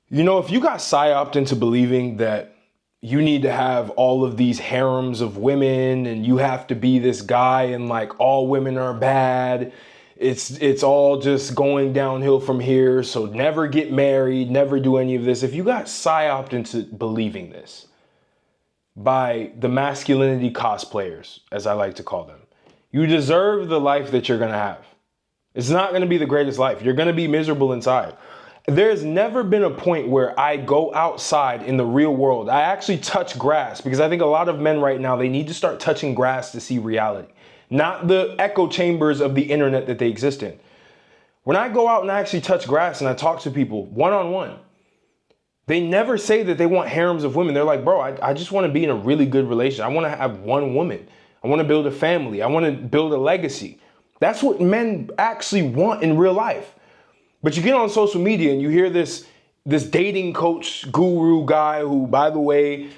You know, if you got psyoped into believing that you need to have all of these harems of women and you have to be this guy and like all women are bad, it's all just going downhill from here, so never get married, never do any of this. If you got psyoped into believing this by the masculinity cosplayers, as I like to call them, you deserve the life that you're gonna have. It's not gonna be the greatest life. You're gonna be miserable inside. There's never been a point where I go outside in the real world. I actually touch grass, because I think a lot of men right now, they need to start touching grass to see reality, not the echo chambers of the internet that they exist in. When I go out and I actually touch grass and I talk to people one-on-one, they never say that they want harems of women. They're like, bro, I just want to be in a really good relationship. I want to have one woman. I want to build a family. I want to build a legacy. That's what men actually want in real life. But you get on social media and you hear this dating coach guru guy who, by the way,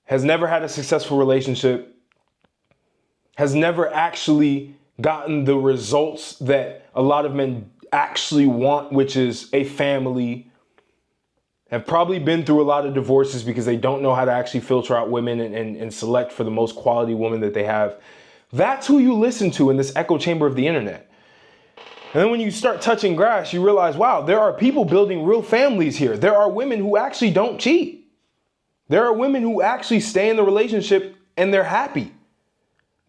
has never had a successful relationship, has never actually gotten the results that a lot of men actually want, which is a family, have probably been through a lot of divorces because they don't know how to actually filter out women and select for the most quality woman that they have. That's who you listen to in this echo chamber of the internet. And then when you start touching grass, you realize, wow, there are people building real families here. There are women who actually don't cheat. There are women who actually stay in the relationship and they're happy.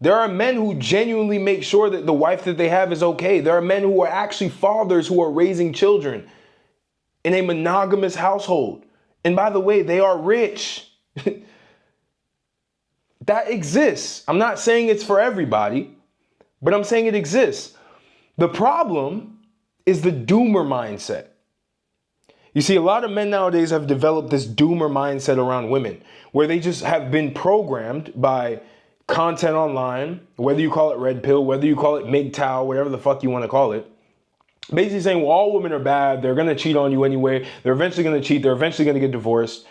There are men who genuinely make sure that the wife that they have is okay. There are men who are actually fathers who are raising children in a monogamous household. And by the way, they are rich. That exists. I'm not saying it's for everybody, but I'm saying it exists. The problem is the doomer mindset. You see, a lot of men nowadays have developed this doomer mindset around women, where they just have been programmed by content online, whether you call it red pill, whether you call it MGTOW, whatever the fuck you want to call it, basically saying, well, all women are bad. They're going to cheat on you anyway. They're eventually going to cheat. They're eventually going to get divorced.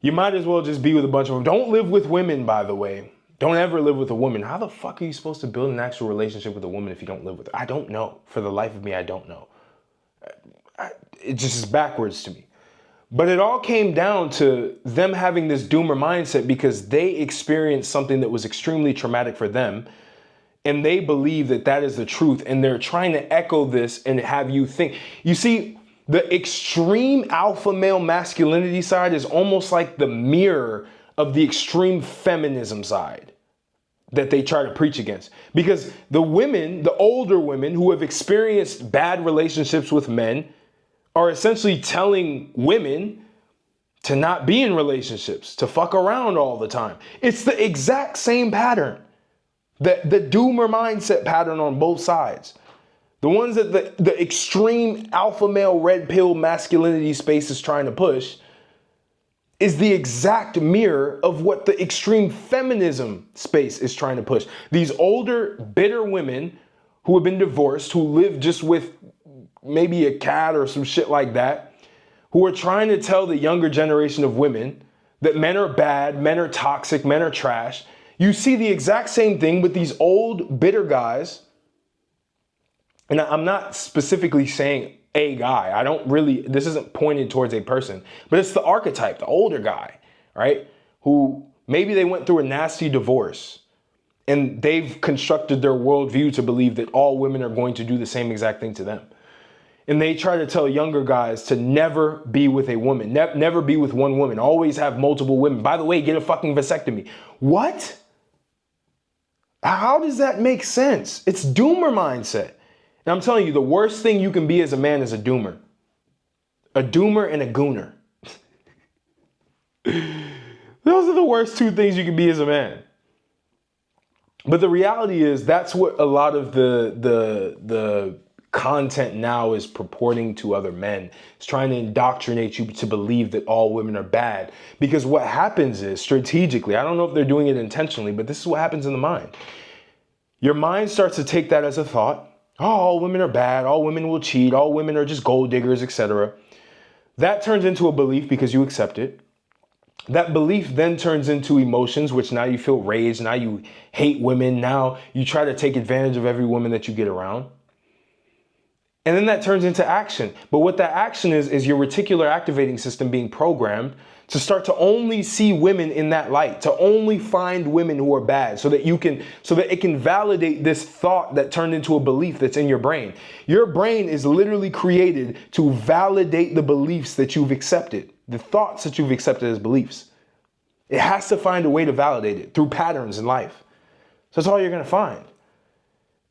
You might as well just be with a bunch of them. Don't live with women, by the way. Don't ever live with a woman. How the fuck are you supposed to build an actual relationship with a woman if you don't live with her? I don't know. For the life of me, I don't know. It just is backwards to me. But it all came down to them having this doomer mindset because they experienced something that was extremely traumatic for them. And they believe that that is the truth. And they're trying to echo this and have you think. You see, the extreme alpha male masculinity side is almost like the mirror of the extreme feminism side that they try to preach against. Because the women, the older women who have experienced bad relationships with men are essentially telling women to not be in relationships, to fuck around all the time. It's the exact same pattern. The doomer mindset pattern on both sides. The ones that the extreme alpha male red pill masculinity space is trying to push is the exact mirror of what the extreme feminism space is trying to push. These older, bitter women who have been divorced, who live just with maybe a cat or some shit like that, who are trying to tell the younger generation of women that men are bad, men are toxic, men are trash. You see the exact same thing with these old, bitter guys. And I'm not specifically saying a guy. I don't really, this isn't pointed towards a person, but it's the archetype, the older guy, right? Who maybe they went through a nasty divorce and they've constructed their worldview to believe that all women are going to do the same exact thing to them. And they try to tell younger guys to never be with a woman, never be with one woman, always have multiple women. By the way, get a fucking vasectomy. What? How does that make sense? It's doomer mindset. And I'm telling you, the worst thing you can be as a man is a doomer. A doomer and a gooner. Those are the worst two things you can be as a man. But the reality is that's what a lot of the content now is purporting to other men. It's trying to indoctrinate you to believe that all women are bad. Because what happens is, strategically, I don't know if they're doing it intentionally, but this is what happens in the mind. Your mind starts to take that as a thought. Oh, all women are bad, all women will cheat, all women are just gold diggers, etc. That turns into a belief because you accept it. That belief then turns into emotions, which now you feel rage, now you hate women, now you try to take advantage of every woman that you get around. And then that turns into action. But what that action is your reticular activating system being programmed to start to only see women in that light, to only find women who are bad, so that it can validate this thought that turned into a belief that's in your brain. Your brain is literally created to validate the beliefs that you've accepted, the thoughts that you've accepted as beliefs. It has to find a way to validate it through patterns in life. So that's all you're gonna find.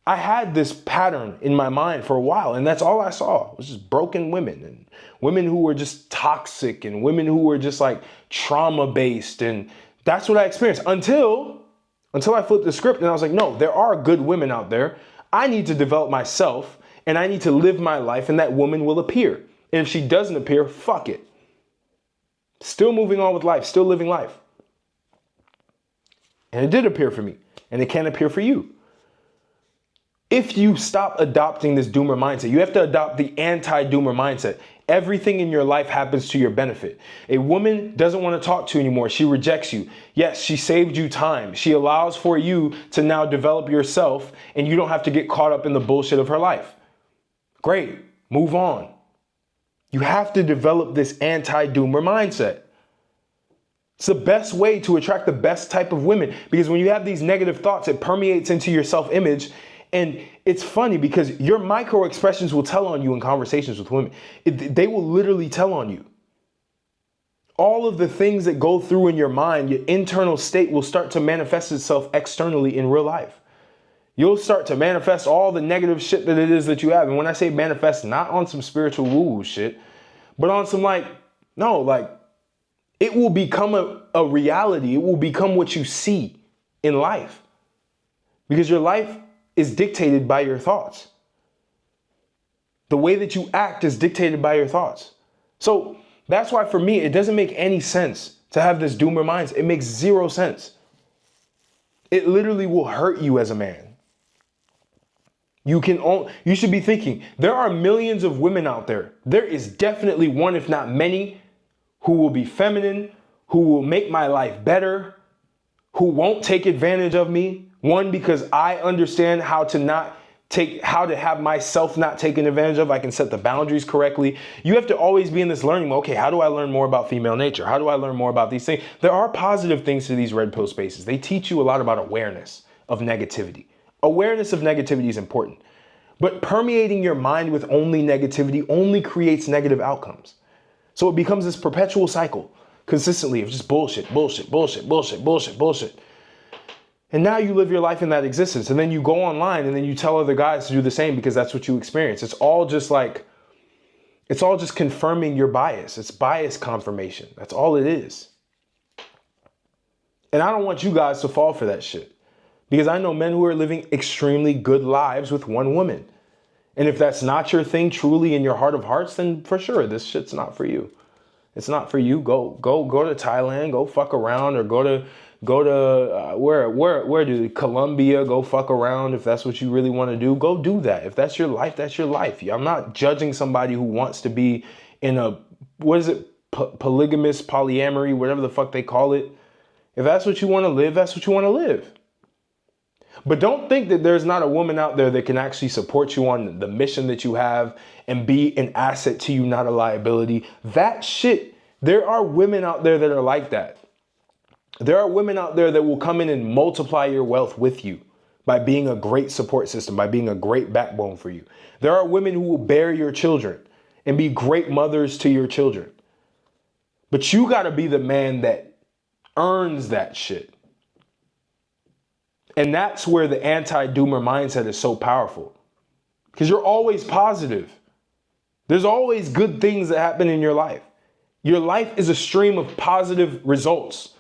I had this pattern in my mind for a while, and that's all I saw was just broken women and women who were just toxic and women who were just like trauma-based. And that's what I experienced until I flipped the script and I was like, no, there are good women out there. I need to develop myself and I need to live my life, and that woman will appear. And if she doesn't appear, fuck it. Still moving on with life, still living life. And it did appear for me, and it can appear for you. If you stop adopting this doomer mindset, you have to adopt the anti-doomer mindset. Everything in your life happens to your benefit. A woman doesn't want to talk to you anymore. She rejects you. Yes, she saved you time. She allows for you to now develop yourself, and you don't have to get caught up in the bullshit of her life. Great. Move on. You have to develop this anti-doomer mindset. It's the best way to attract the best type of women, because when you have these negative thoughts, it permeates into your self-image. And it's funny because your micro expressions will tell on you in conversations with women. They will literally tell on you. All of the things that go through in your mind, your internal state will start to manifest itself externally in real life. You'll start to manifest all the negative shit that it is that you have. And when I say manifest, not on some spiritual woo-woo shit, but on some it will become a reality. It will become what you see in life. Because your life is dictated by your thoughts. The way that you act is dictated by your thoughts. So that's why for me, it doesn't make any sense to have this doomer mindset. It makes zero sense. It literally will hurt you as a man. You should be thinking, there are millions of women out there. There is definitely one, if not many, who will be feminine, who will make my life better, who won't take advantage of me. One, because I understand how to have myself not taken advantage of. I can set the boundaries correctly. You have to always be in this learning mode. Okay, how do I learn more about female nature? How do I learn more about these things? There are positive things to these red pill spaces. They teach you a lot about awareness of negativity. Awareness of negativity is important. But permeating your mind with only negativity only creates negative outcomes. So it becomes this perpetual cycle consistently of just bullshit, bullshit, bullshit, bullshit, bullshit, bullshit. And now you live your life in that existence. And then you go online and then you tell other guys to do the same because that's what you experience. It's all just confirming your bias. It's bias confirmation. That's all it is. And I don't want you guys to fall for that shit, because I know men who are living extremely good lives with one woman. And if that's not your thing truly in your heart of hearts, then for sure, this shit's not for you. It's not for you. Go to Thailand, go fuck around, or go to Colombia, go fuck around. If that's what you really want to do, go do that. If that's your life, that's your life. I'm not judging somebody who wants to be in a, polygamous, polyamory, whatever the fuck they call it. If that's what you want to live, that's what you want to live. But don't think that there's not a woman out there that can actually support you on the mission that you have and be an asset to you, not a liability. That shit, there are women out there that are like that. There are women out there that will come in and multiply your wealth with you by being a great support system, by being a great backbone for you. There are women who will bear your children and be great mothers to your children. But you got to be the man that earns that shit. And that's where the anti-doomer mindset is so powerful, because you're always positive. There's always good things that happen in your life. Your life is a stream of positive results.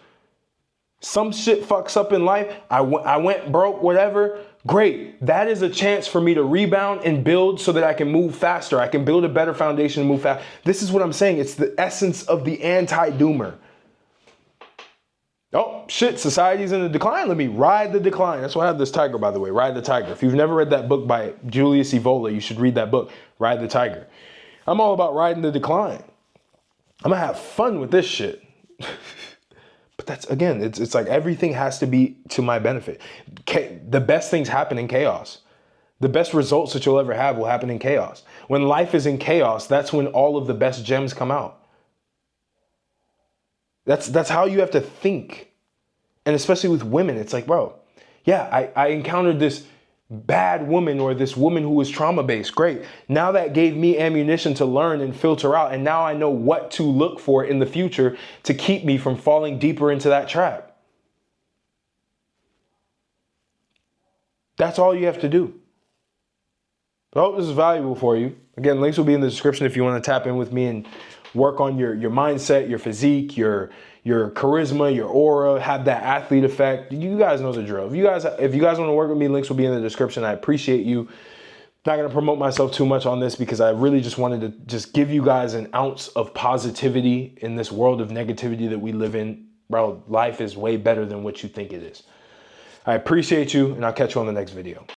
Some shit fucks up in life. I went broke, whatever. Great. That is a chance for me to rebound and build so that I can move faster. I can build a better foundation and move fast. This is what I'm saying. It's the essence of the anti-doomer. Oh, shit, society's in a decline. Let me ride the decline. That's why I have this tiger, by the way, Ride the Tiger. If you've never read that book by Julius Evola, you should read that book, Ride the Tiger. I'm all about riding the decline. I'm going to have fun with this shit. But that's, again, it's like everything has to be to my benefit. The best things happen in chaos. The best results that you'll ever have will happen in chaos. When life is in chaos, that's when all of the best gems come out. That's how you have to think. And especially with women, it's like, bro, yeah, I encountered this bad woman or this woman who was trauma-based. Great. Now that gave me ammunition to learn and filter out. And now I know what to look for in the future to keep me from falling deeper into that trap. That's all you have to do. I hope this is valuable for you. Again, links will be in the description if you want to tap in with me and work on your mindset, your physique, your charisma, your aura, have that athlete effect. You guys know the drill. If you guys want to work with me, links will be in the description. I appreciate you. Not going to promote myself too much on this because I really just wanted to just give you guys an ounce of positivity in this world of negativity that we live in. Bro, life is way better than what you think it is. I appreciate you, and I'll catch you on the next video.